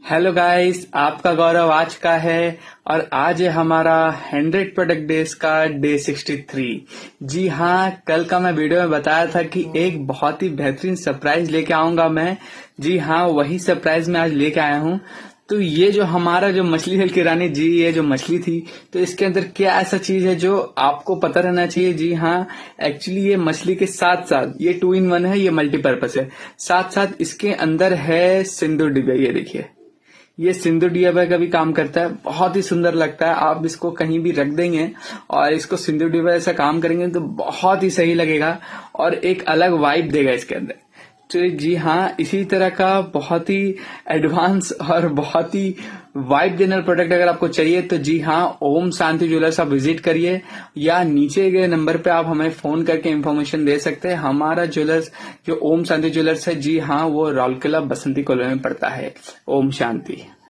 Hello guys, आपका गौरव आज का है और आज है हमारा 100 प्रोडक्ट डेज का डे 63। जी हाँ, कल का मैं वीडियो में बताया था कि एक बहुत ही बेहतरीन सरप्राइज लेके आऊंगा मैं। जी हाँ, वही सरप्राइज मैं आज लेके आया हूँ। तो ये जो हमारा जो मछली है की रानी जी, ये जो मछली थी, तो इसके अंदर क्या ऐसा चीज है जो आपको पता रहना चाहिए। जी हाँ, एक्चुअली ये मछली के साथ साथ ये 2 in 1 है, ये मल्टीपर्पज है। साथ साथ इसके अंदर है सिंदूर डिब्बा। ये देखिए, ये सिंदूर डिब्बा का भी काम करता है, बहुत ही सुंदर लगता है। आप इसको कहीं भी रख देंगे और इसको सिंदूर डिब्बा ऐसा काम करेंगे तो बहुत ही सही लगेगा और एक अलग वाइब देगा इसके अंदर। तो जी हाँ, इसी तरह का बहुत ही एडवांस और बहुत ही वाइब जनरल प्रोडक्ट अगर आपको चाहिए तो जी हाँ, ओम शांति ज्वेलर्स आप विजिट करिए या नीचे गए नंबर पे आप हमें फोन करके इन्फॉर्मेशन दे सकते हैं। हमारा ज्वेलर्स जो ओम शांति ज्वेलर्स है, जी हाँ, वो राउरकेला बसंती कॉलोनी में पड़ता है। ओम शांति।